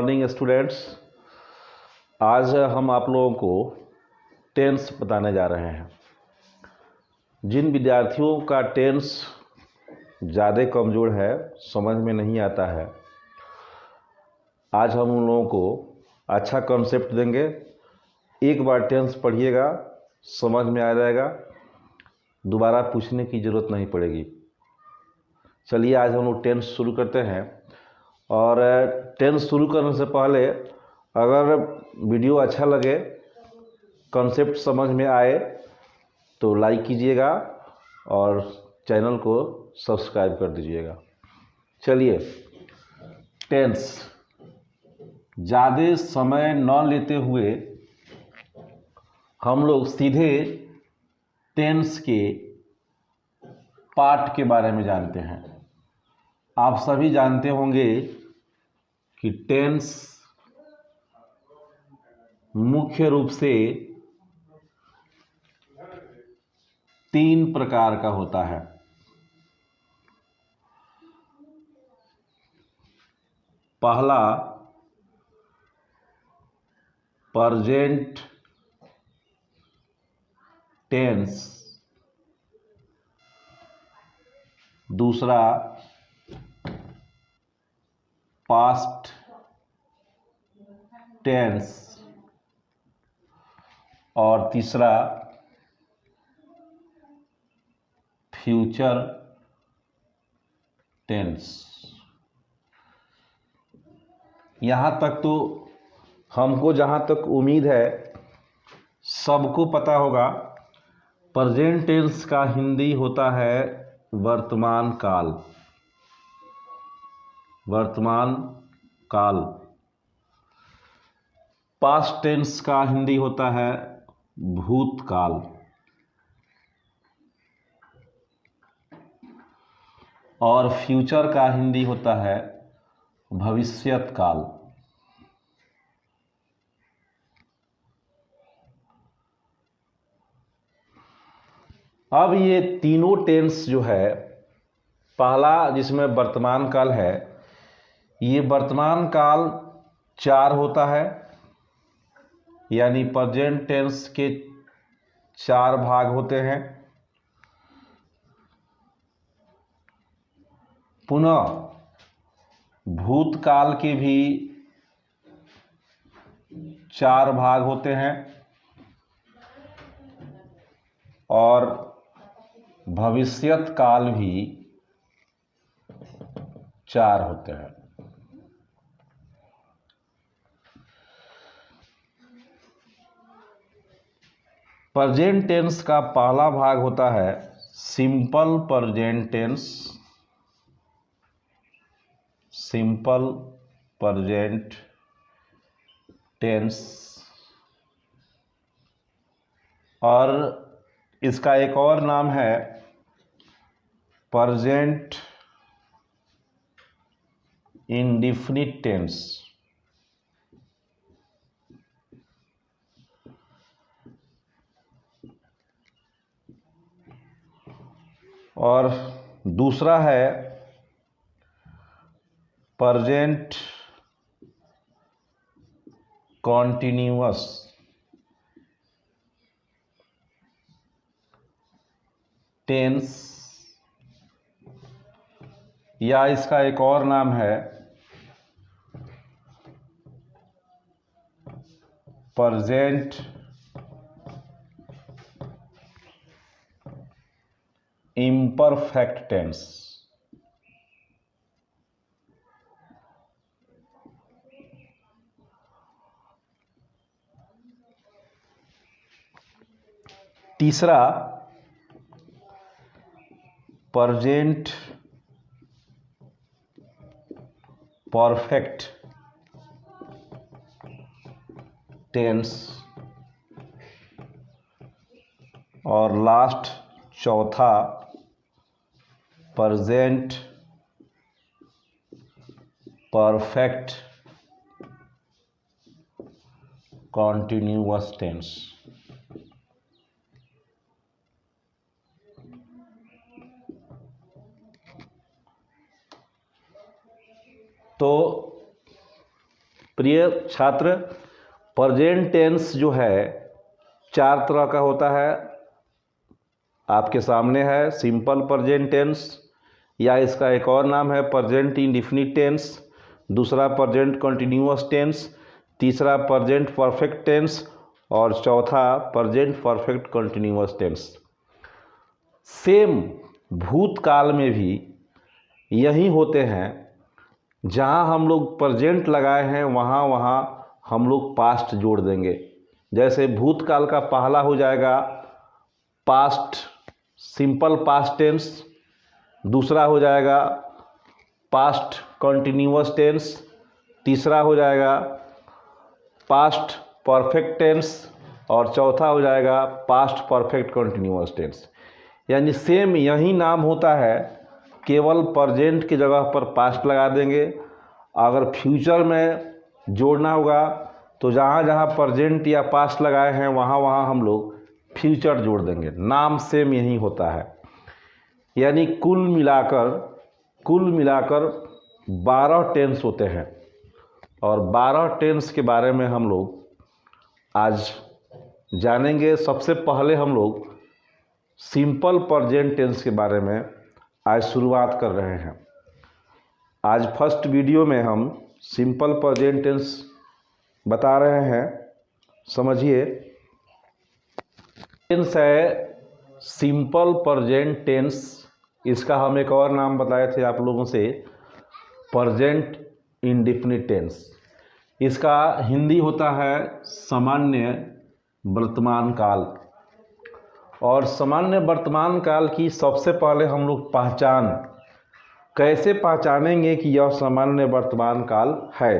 Morning students. आज हम आप लोगों को टेंस बताने जा रहे हैं। जिन विद्यार्थियों का टेंस ज़्यादा कमज़ोर है, समझ में नहीं आता है, आज हम उन लोगों को अच्छा कॉन्सेप्ट देंगे। एक बार टेंस पढ़िएगा, समझ में आ जाएगा, दोबारा पूछने की ज़रूरत नहीं पड़ेगी। चलिए आज हम लोग टेंस शुरू करते हैं। और टेंस शुरू करने से पहले अगर वीडियो अच्छा लगे, कॉन्सेप्ट समझ में आए तो लाइक कीजिएगा और चैनल को सब्सक्राइब कर दीजिएगा। चलिए टेंस ज़्यादा समय न लेते हुए हम लोग सीधे टेंस के पार्ट के बारे में जानते हैं। आप सभी जानते होंगे कि टेंस मुख्य रूप से 3 प्रकार का होता है। पहला प्रेजेंट टेंस, दूसरा पास्ट टेंस और तीसरा फ्यूचर टेंस। यहाँ तक तो हमको जहाँ तक उम्मीद है सबको पता होगा, प्रेजेंट टेंस का हिंदी होता है वर्तमान काल। वर्तमान काल। पास्ट टेंस का हिंदी होता है भूतकाल। और फ्यूचर का हिंदी होता है भविष्यत काल। अब ये तीनों टेंस जो है, पहला जिसमें वर्तमान काल है, ये वर्तमान काल 4 होता है, यानी प्रेजेंट टेंस के 4 भाग होते हैं। पुनः भूतकाल के भी 4 भाग होते हैं और भविष्यत काल भी 4 होते हैं। प्रेजेंट टेंस का पहला भाग होता है simple present tense. Simple present tense. और इसका एक और नाम है प्रेजेंट इंडेफिनिट टेंस। और दूसरा है प्रेजेंट कॉन्टिन्यूअस टेंस, या इसका एक और नाम है प्रेजेंट इम्परफेक्ट टेंस। तीसरा प्रेजेंट परफेक्ट टेंस। और लास्ट चौथा प्रेजेंट परफेक्ट कॉन्टिन्यूअस टेंस। तो प्रिय छात्र, प्रेजेंट टेंस जो है 4 तरह का होता है, आपके सामने है। सिंपल प्रेजेंट टेंस, या इसका एक और नाम है प्रेजेंट इंडेफिनिट टेंस, दूसरा प्रेजेंट कंटिन्यूअस टेंस, तीसरा प्रेजेंट परफेक्ट टेंस और चौथा present perfect continuous tense. Same भूतकाल में भी यही होते हैं, जहाँ हम लोग प्रेजेंट लगाए हैं वहाँ वहाँ हम लोग पास्ट जोड़ देंगे। जैसे भूतकाल का पहला हो जाएगा पास्ट सिंपल पास्ट टेंस, दूसरा हो जाएगा पास्ट कंटिन्यूअस टेंस, तीसरा हो जाएगा पास्ट परफेक्ट टेंस और चौथा हो जाएगा पास्ट परफेक्ट कंटिन्यूअस टेंस। यानी सेम यही नाम होता है, केवल प्रेजेंट की जगह पर पास्ट लगा देंगे। अगर फ्यूचर में जोड़ना होगा तो जहाँ जहाँ प्रेजेंट या पास्ट लगाए हैं वहाँ वहाँ हम लोग फ्यूचर जोड़ देंगे। नाम सेम यही होता है। यानी कुल मिलाकर 12 टेंस होते हैं और 12 टेंस के बारे में हम लोग आज जानेंगे। सबसे पहले हम लोग सिंपल प्रेजेंट टेंस के बारे में आज शुरुआत कर रहे हैं। आज फर्स्ट वीडियो में हम सिंपल प्रेजेंट टेंस बता रहे हैं। समझिए, टेंस है सिंपल प्रेजेंट टेंस। इसका हम एक और नाम बताए थे आप लोगों से, प्रेजेंट इंडेफिनिट टेंस। इसका हिंदी होता है सामान्य वर्तमान काल। और सामान्य वर्तमान काल की सबसे पहले हम लोग पहचान कैसे पहचानेंगे कि यह सामान्य वर्तमान काल है।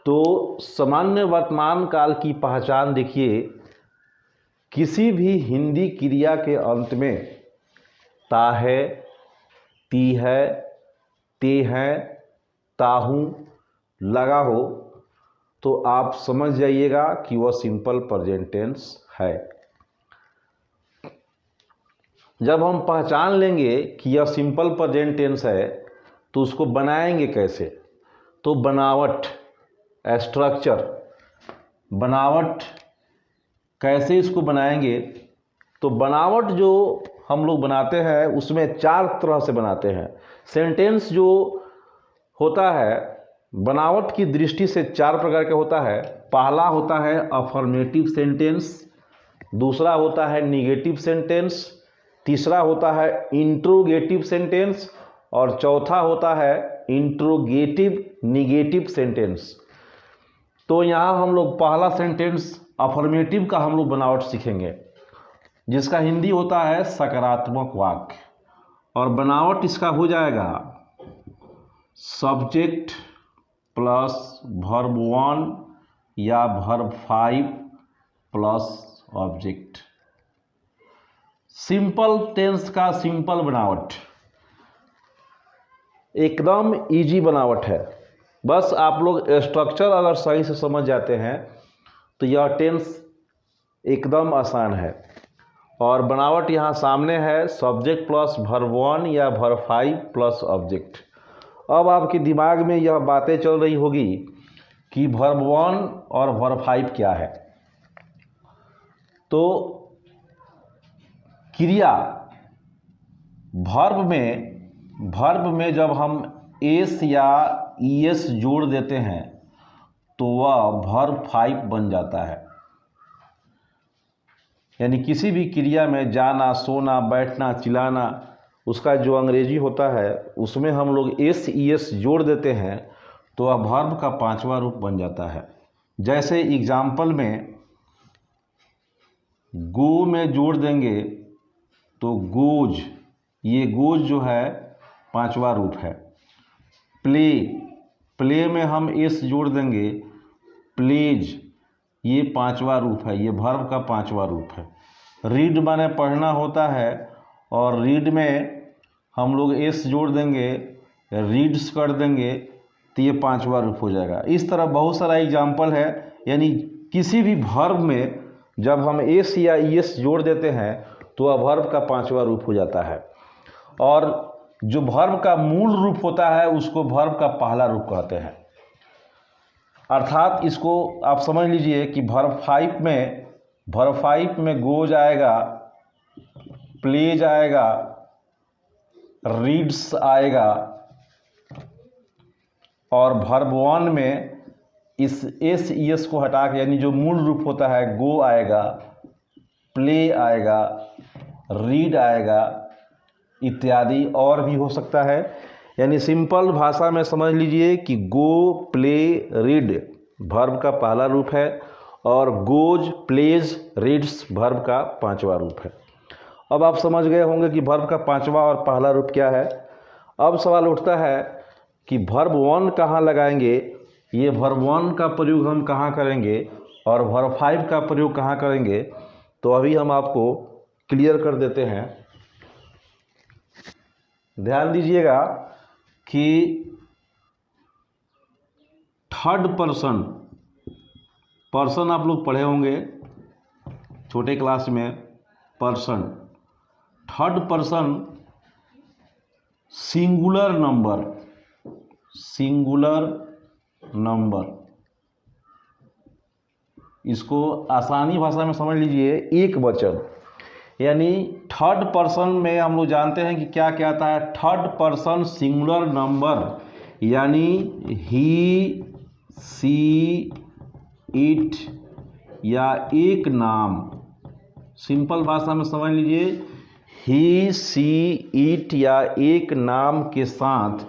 तो सामान्य वर्तमान काल की पहचान देखिए, किसी भी हिंदी क्रिया के अंत में ता है, ती है, ते है, ताहू लगा हो तो आप समझ जाइएगा कि वह सिंपल प्रेजेंट टेंस है। जब हम पहचान लेंगे कि यह सिंपल प्रेजेंट टेंस है तो उसको बनाएंगे कैसे। तो बनावट, स्ट्रक्चर, बनावट कैसे इसको बनाएंगे। तो बनावट जो हम लोग बनाते हैं उसमें 4 तरह से बनाते हैं। सेंटेंस जो होता है बनावट की दृष्टि से 4 प्रकार का होता है। पहला होता है अफर्मेटिव सेंटेंस, दूसरा होता है निगेटिव सेंटेंस, तीसरा होता है इंट्रोगेटिव सेंटेंस और चौथा होता है इंट्रोगेटिव निगेटिव सेंटेंस। तो यहाँ हम लोग पहला सेंटेंस अफर्मेटिव का हम लोग बनावट सीखेंगे, जिसका हिंदी होता है सकारात्मक वाक्य। और बनावट इसका हो जाएगा सब्जेक्ट प्लस वर्ब 1 या verb 5 plus object. Simple tense का सिंपल बनावट एकदम इजी बनावट है। बस आप लोग स्ट्रक्चर अगर सही से समझ जाते हैं तो यह टेंस एकदम आसान है। और बनावट यहाँ सामने है, सब्जेक्ट प्लस वर्ब 1 या वर्ब 5 प्लस ऑब्जेक्ट। अब आपके दिमाग में यह बातें चल रही होगी कि वर्ब 1 और वर्ब 5 क्या है। तो क्रिया वर्ब में जब हम एस या ईएस जोड़ देते हैं तो वह वर्ब 5 बन जाता है। यानी किसी भी क्रिया में जाना, सोना, बैठना, चिल्लाना, उसका जो अंग्रेजी होता है उसमें हम लोग एस ईएस जोड़ देते हैं तो वह वर्ब का 5वां रूप बन जाता है। जैसे एग्जाम्पल में गो में जोड़ देंगे तो गोज, ये गोज जो है 5वां रूप है। प्ले में हम एस जोड़ देंगे, प्लेज, ये 5वां रूप है, ये वर्ब का 5वां रूप है। रीड माने पढ़ना होता है और रीड में हम लोग एस जोड़ देंगे, रीड्स कर देंगे तो ये 5वां रूप हो जाएगा। इस तरह बहुत सारा एग्जाम्पल है। यानी किसी भी वर्ब में जब हम एस या ईएस जोड़ देते हैं तो वह वर्ब का 5वां रूप हो जाता है। और जो वर्ब का मूल रूप होता है उसको वर्ब का पहला रूप कहते हैं। अर्थात इसको आप समझ लीजिए कि वर्ब 5 में गोज आएगा, प्लेज आएगा, रीड्स आएगा, और वर्ब 1 में इस एस ई एस को हटा के, यानी जो मूल रूप होता है, गो आएगा, प्ले आएगा, रीड आएगा, इत्यादि और भी हो सकता है। यानी सिंपल भाषा में समझ लीजिए कि गो, प्ले, रीड वर्ब का पहला रूप है और गोज, प्लेज, रीड्स वर्ब का पांचवा रूप है। अब आप समझ गए होंगे कि वर्ब का पांचवा और पहला रूप क्या है। अब सवाल उठता है कि वर्ब 1 कहाँ लगाएंगे, ये वर्ब 1 का प्रयोग हम कहाँ करेंगे और वर्ब 5 का प्रयोग कहाँ करेंगे। तो अभी हम आपको क्लियर कर देते हैं। ध्यान दीजिएगा कि थर्ड पर्सन आप लोग पढ़े होंगे छोटे क्लास में, person, third person singular number, इसको आसानी भाषा में समझ लीजिए एक वचन। यानी थर्ड पर्सन में हम लोग जानते हैं कि क्या क्या आता है। थर्ड पर्सन सिंगुलर नंबर यानी ही, सी, इट या एक नाम। सिंपल भाषा में समझ लीजिए, ही, सी, इट या एक नाम के साथ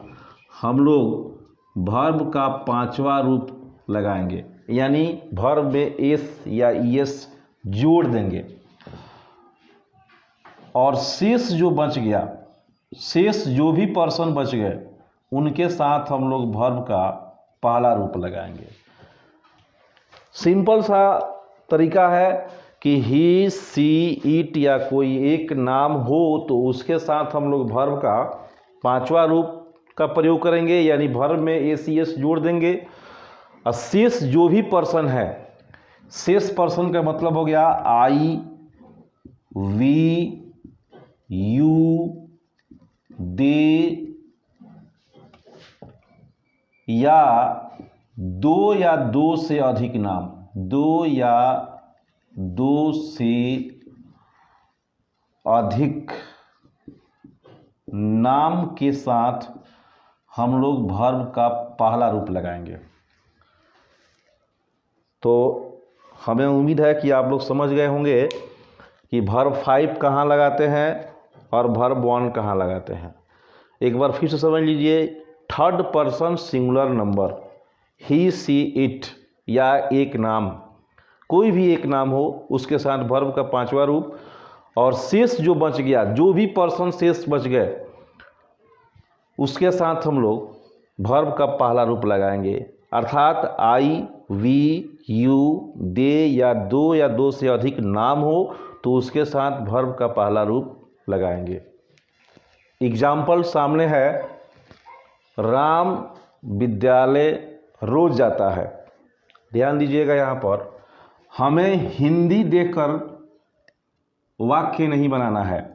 हम लोग वर्ब का पांचवा रूप लगाएंगे, यानी वर्ब में एस या ईएस जोड़ देंगे। और शेष जो भी पर्सन बच गए उनके साथ हम लोग वर्ब का पहला रूप लगाएंगे। सिंपल सा तरीका है कि ही, सी, इट या कोई एक नाम हो तो उसके साथ हम लोग वर्ब का पांचवा रूप का प्रयोग करेंगे, यानी वर्ब में एस ई एस जोड़ देंगे। और शेष जो भी पर्सन है, शेष पर्सन का मतलब हो गया आई, वी, यू, दे या दो से अधिक नाम, दो या दो से अधिक नाम के साथ हम लोग वर्ब का पहला रूप लगाएंगे। तो हमें उम्मीद है कि आप लोग समझ गए होंगे कि वर्ब 5 कहाँ लगाते हैं और वर्ब 1 कहाँ लगाते हैं। एक बार फिर से समझ लीजिए, third person singular number, he, she, it या एक नाम, कोई भी एक नाम हो उसके साथ वर्ब का पांचवा रूप। और शेष जो बच गया, जो भी पर्सन शेष बच गए उसके साथ हम लोग वर्ब का पहला रूप लगाएंगे। अर्थात आई, वी, यू, दे या दो से अधिक नाम हो तो उसके साथ वर्ब का पहला रूप लगाएंगे। एग्जाम्पल सामने है, राम विद्यालय रोज जाता है। ध्यान दीजिएगा, यहाँ पर हमें हिंदी देखकर वाक्य नहीं बनाना है,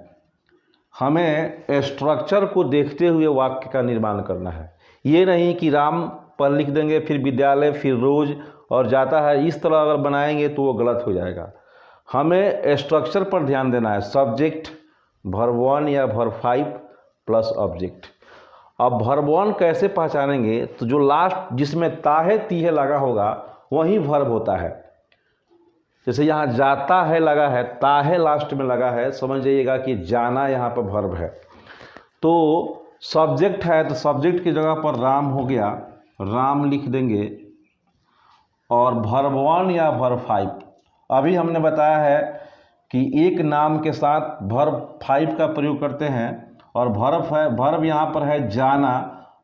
हमें स्ट्रक्चर को देखते हुए वाक्य का निर्माण करना है। ये नहीं कि राम पर लिख देंगे फिर विद्यालय फिर रोज और जाता है, इस तरह अगर बनाएंगे तो वो गलत हो जाएगा। हमें स्ट्रक्चर पर ध्यान देना है, सब्जेक्ट, वर्ब 1 या वर्ब 5 प्लस ऑब्जेक्ट। अब वर्ब 1 कैसे पहचानेंगे, तो जो लास्ट जिसमें ताहे तीहे लगा होगा वही वर्ब होता है। जैसे यहाँ जाता है लगा है, ताहे लास्ट में लगा है, समझ जाइएगा कि जाना यहाँ पर वर्ब है। तो सब्जेक्ट है तो सब्जेक्ट की जगह पर राम हो गया, राम लिख देंगे। और वर्ब 1 या वर्ब 5, अभी हमने बताया है कि एक नाम के साथ वर्ब 5 का प्रयोग करते हैं। और वर्ब यहाँ पर है जाना,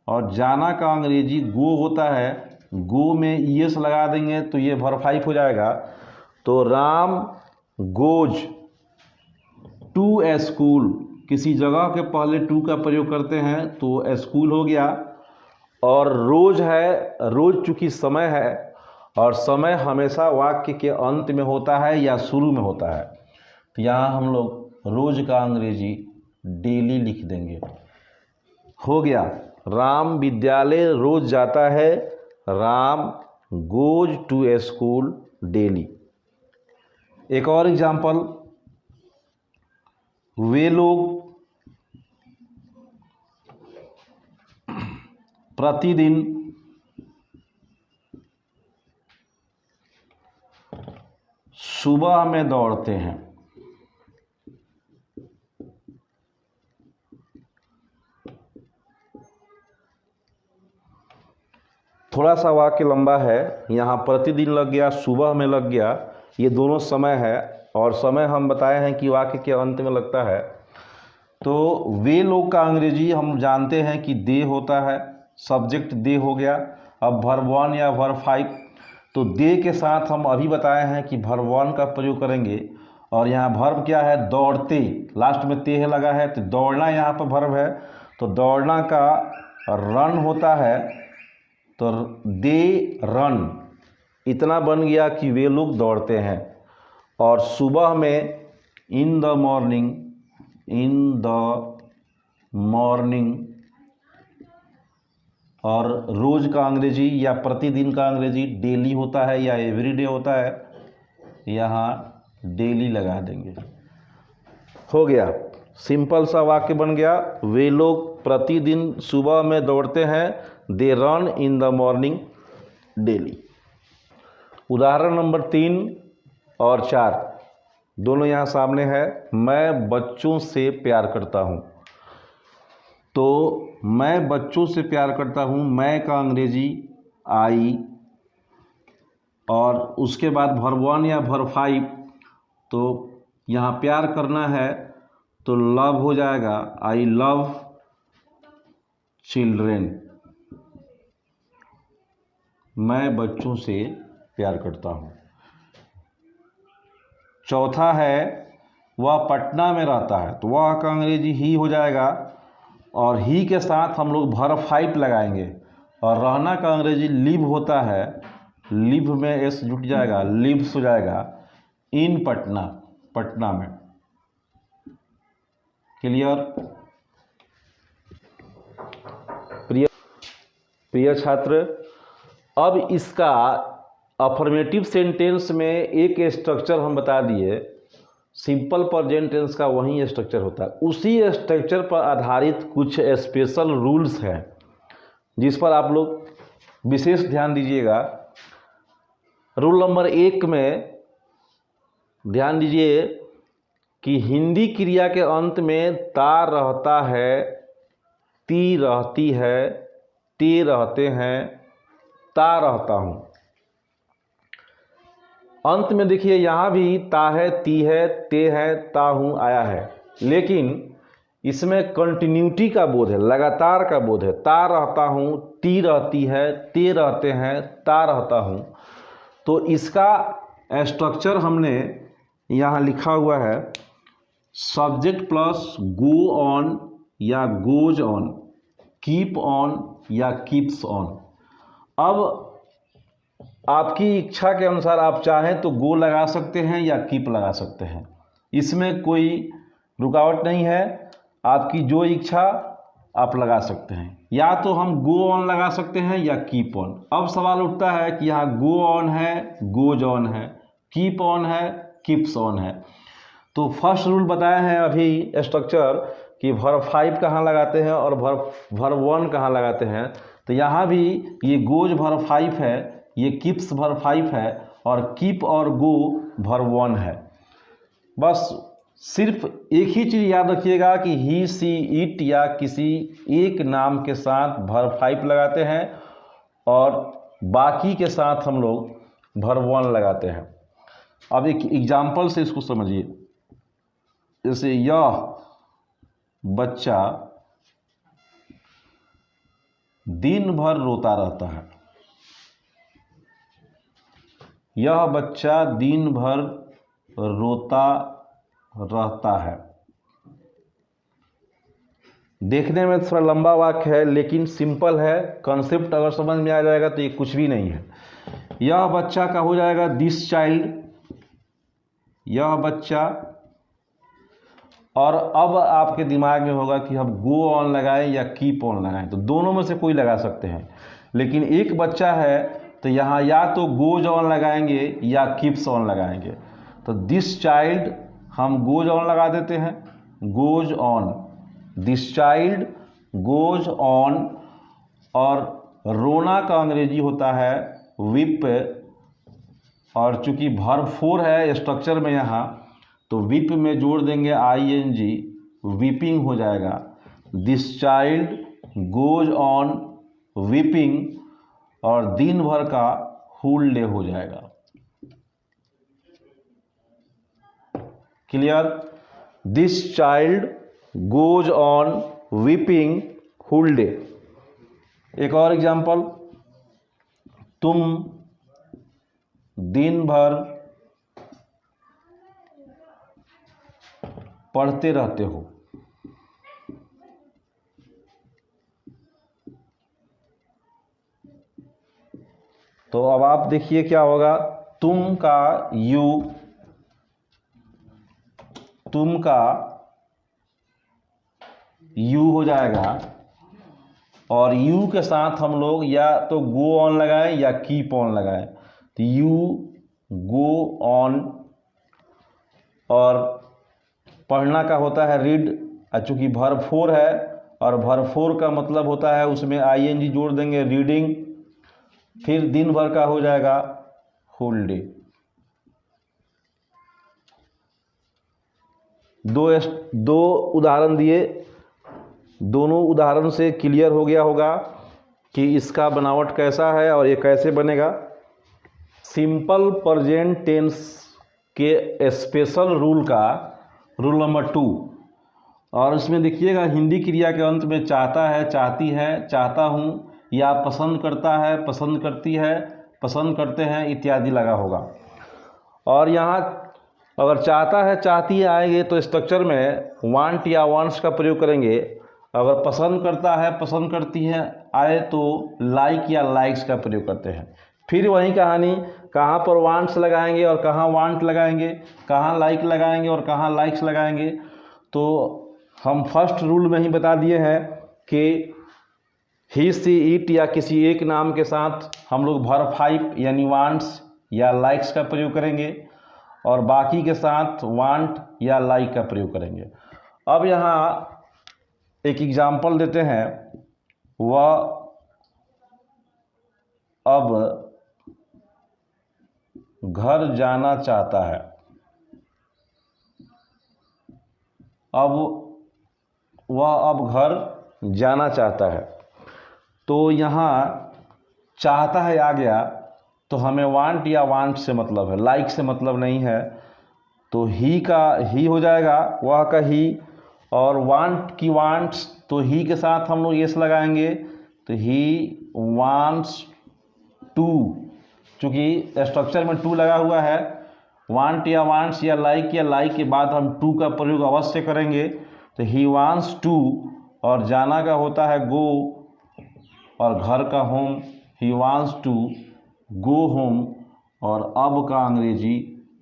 और जाना का अंग्रेजी गो होता है, गो में ईएस लगा देंगे तो ये वर्ब 5 हो जाएगा। तो Ram goes to a school, किसी जगह के पहले टू का प्रयोग करते हैं तो स्कूल हो गया। और रोज है, रोज चूँकि समय है और समय हमेशा वाक्य के अंत में होता है या शुरू में होता है, तो यहाँ हम लोग रोज का अंग्रेजी डेली लिख देंगे। हो गया, राम विद्यालय रोज जाता है, Ram goes to a school daily. एक और एग्जाम्पल, वे लोग प्रतिदिन सुबह में दौड़ते हैं। थोड़ा सा वाक्य लंबा है, यहाँ प्रतिदिन लग गया, सुबह में लग गया, ये दोनों समय है और समय हम बताए हैं कि वाक्य के अंत में लगता है। तो वे लोग का अंग्रेजी हम जानते हैं कि दे होता है, सब्जेक्ट दे हो गया। अब वर्ब 1 या वर्ब 5, तो दे के साथ हम अभी बताए हैं कि वर्ब 1 का प्रयोग करेंगे। और यहाँ वर्ब क्या है, दौड़ते, लास्ट में ते लगा है तो दौड़ना यहाँ पर वर्ब है, तो दौड़ना का रन होता है, तो दे रन, इतना बन गया कि वे लोग दौड़ते हैं। और सुबह में in the morning, in the morning, और रोज़ का अंग्रेजी या प्रतिदिन का अंग्रेजी डेली होता है या एवरीडे होता है, यहाँ डेली लगा देंगे। हो गया, सिंपल सा वाक्य बन गया, वे लोग प्रतिदिन सुबह में दौड़ते हैं, they run in the morning daily. उदाहरण नंबर 3 और 4 दोनों यहाँ सामने है। मैं बच्चों से प्यार करता हूँ, तो मैं बच्चों से प्यार करता हूँ, मैं का अंग्रेजी आई, और उसके बाद वर्ब 1 या वर्ब 5, तो यहाँ प्यार करना है तो लव हो जाएगा, आई लव चिल्ड्रेन, मैं बच्चों से प्यार करता हूँ। चौथा है वह पटना में रहता है, तो वह का अंग्रेजी ही हो जाएगा, और ही के साथ हम लोग वर्ब 5 लगाएंगे, और रहना का अंग्रेजी लिव होता है, लिव में एस जुट जाएगा, लिव्स हो जाएगा, इन पटना, पटना में। क्लियर? प्रिय छात्र, अब इसका अफर्मेटिव सेंटेंस में एक स्ट्रक्चर हम बता दिए, सिंपल प्रेजेंट टेंस का वही स्ट्रक्चर होता है। उसी स्ट्रक्चर पर आधारित कुछ स्पेशल रूल्स हैं जिस पर आप लोग विशेष ध्यान दीजिएगा। रूल नंबर 1 में ध्यान दीजिए कि हिंदी क्रिया के अंत में ता रहता है, ती रहती है, ते रहते हैं, ता रहता हूँ। अंत में देखिए यहाँ भी ता है, ती है, ते है, ता हूँ आया है, लेकिन इसमें कंटिन्यूटी का बोध है, लगातार का बोध है। ता रहता हूँ, ती रहती है, ते रहते हैं, ता रहता हूँ। तो इसका स्ट्रक्चर हमने यहाँ लिखा हुआ है, सब्जेक्ट प्लस गो ऑन या गोज ऑन, कीप ऑन या कीप्स ऑन। अब आपकी इच्छा के अनुसार आप चाहें तो गो लगा सकते हैं या कीप लगा सकते हैं, इसमें कोई रुकावट नहीं है, आपकी जो इच्छा आप लगा सकते हैं। या तो हम गो ऑन लगा सकते हैं या कीप ऑन। अब सवाल उठता है कि यहाँ गो ऑन है, गोज ऑन है, कीप ऑन है, कीप्स ऑन है। तो फर्स्ट रूल बताए हैं अभी स्ट्रक्चर कि वर्ब 5 कहाँ लगाते हैं और वर्ब 1 कहाँ लगाते हैं। तो यहाँ भी ये गोज वर्ब 5 है, ये कीप्स वर्ब 5 है, और कीप और गो वर्ब 1 है। बस सिर्फ एक ही चीज़ याद रखिएगा कि ही, सी, इट या किसी एक नाम के साथ वर्ब 5 लगाते हैं और बाकी के साथ हम लोग वर्ब 1 लगाते हैं। अब एक एग्जाम्पल से इसको समझिए, जैसे यह बच्चा दिन भर रोता रहता है, यह बच्चा दिन भर रोता रहता है। देखने में थोड़ा लंबा वाक्य है लेकिन सिंपल है, कॉन्सेप्ट अगर समझ में आ जाएगा तो ये कुछ भी नहीं है। यह बच्चा का हो जाएगा दिस चाइल्ड, यह बच्चा, और अब आपके दिमाग में होगा कि हम गो ऑन लगाएं या कीप ऑन लगाएं, तो दोनों में से कोई लगा सकते हैं। लेकिन एक बच्चा है तो यहाँ या तो गोज ऑन लगाएंगे या कीप्स ऑन लगाएंगे। तो दिस चाइल्ड हम गोज ऑन लगा देते हैं, goes on, this child goes on. और रोना का अंग्रेजी होता है विप, और चूंकि वर्ब 4 है स्ट्रक्चर में यहाँ, तो विप में जोड़ देंगे आईएनजी, वीपिंग हो जाएगा। This child goes on weeping, और दिन भर का होल डे हो जाएगा। Clear? This child goes on weeping whole day. एक और एग्जाम्पल, तुम दिन भर पढ़ते रहते हो। तो अब आप देखिए क्या होगा, तुम का यू, तुम का यू हो जाएगा, और यू के साथ हम लोग या तो गो ऑन लगाएं या कीप ऑन लगाएं। तो यू गो ऑन, और पढ़ना का होता है रीड, चूँकि वर्ब 4 है और वर्ब 4 का मतलब होता है उसमें आईएनजी जोड़ देंगे, रीडिंग। फिर दिन भर का हो जाएगा होल डे। दो उदाहरण दिए, दोनों उदाहरण से क्लियर हो गया होगा कि इसका बनावट कैसा है और ये कैसे बनेगा। सिंपल प्रेजेंट टेंस के स्पेशल रूल का रूल नंबर 2, और इसमें देखिएगा हिंदी क्रिया के अंत में चाहता है, चाहती है, चाहता हूँ, या पसंद करता है, पसंद करती है, पसंद करते हैं इत्यादि लगा होगा। और यहाँ अगर चाहता है, चाहती है आएंगे तो स्ट्रक्चर में वांट या वांट्स का प्रयोग करेंगे। अगर पसंद करता है, पसंद करती है आए तो लाइक या लाइक्स का प्रयोग करते हैं। फिर वही कहानी, कहाँ पर वांट्स लगाएंगे और कहाँ वांट लगाएंगे, कहाँ लाइक लगाएंगे और कहाँ लाइक्स लगाएंगे। तो हम फर्स्ट रूल में ही बता दिए हैं कि ही सी इट या किसी एक नाम के साथ हम लोग वर्ब 5 यानी वांट्स या लाइक्स का प्रयोग करेंगे, और बाकी के साथ वांट या लाइक का प्रयोग करेंगे। अब यहाँ एक एग्जाम्पल देते हैं, वह अब घर जाना चाहता है। अब वह अब घर जाना चाहता है, तो यहाँ चाहता है आ गया, तो हमें वांट या वांट से मतलब है, लाइक से मतलब नहीं है। तो ही का ही हो जाएगा, वह का ही, और वांट की वांट्स, तो ही के साथ हम लोग यस लगाएंगे, तो ही वांट्स टू, चूँकि स्ट्रक्चर में टू लगा हुआ है, वांट या वांट्स या लाइक के बाद हम टू का प्रयोग अवश्य करेंगे। तो ही वांट्स टू, और जाना का होता है गो, और घर का home, he wants to go home, और अब का अंग्रेजी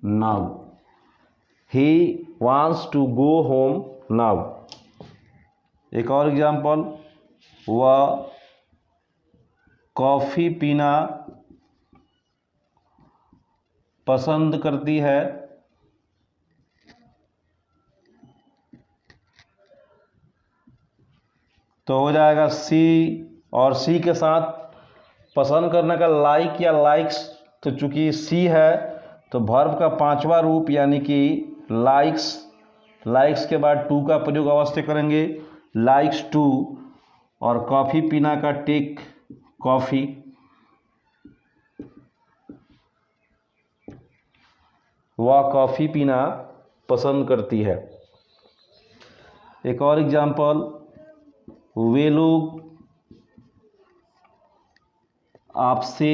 now, he wants to go home now. एक और एग्जाम्पल, वह कॉफ़ी पीना पसंद करती है। तो हो जाएगा सी, और सी के साथ पसंद करने का लाइक या लाइक्स, तो चूंकि सी है तो वर्ब का 5वां रूप यानी कि लाइक्स, लाइक्स के बाद टू का प्रयोग अवश्य करेंगे, लाइक्स टू, और कॉफ़ी पीना का टेक कॉफ़ी। वह कॉफ़ी पीना पसंद करती है। एक और एग्जाम्पल, वे लोग आपसे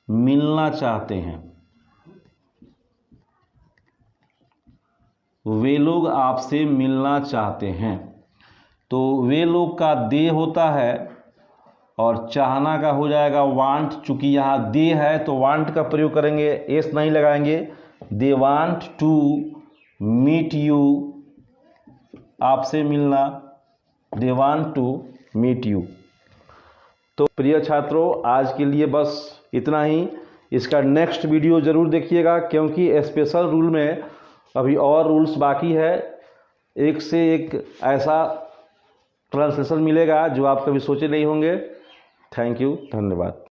मिलना चाहते हैं। वे लोग आपसे मिलना चाहते हैं, तो वे लोग का दे होता है, और चाहना का हो जाएगा वांट। चूँकि यहाँ दे है तो वांट का प्रयोग करेंगे, एस नहीं लगाएंगे। They want to meet you, आपसे मिलना, they want to meet you. तो प्रिय छात्रों, आज के लिए बस इतना ही। इसका नेक्स्ट वीडियो ज़रूर देखिएगा, क्योंकि स्पेशल रूल में अभी और रूल्स बाकी है। एक से एक ऐसा ट्रांसलेशन मिलेगा जो आप कभी सोचे नहीं होंगे। थैंक यू, धन्यवाद।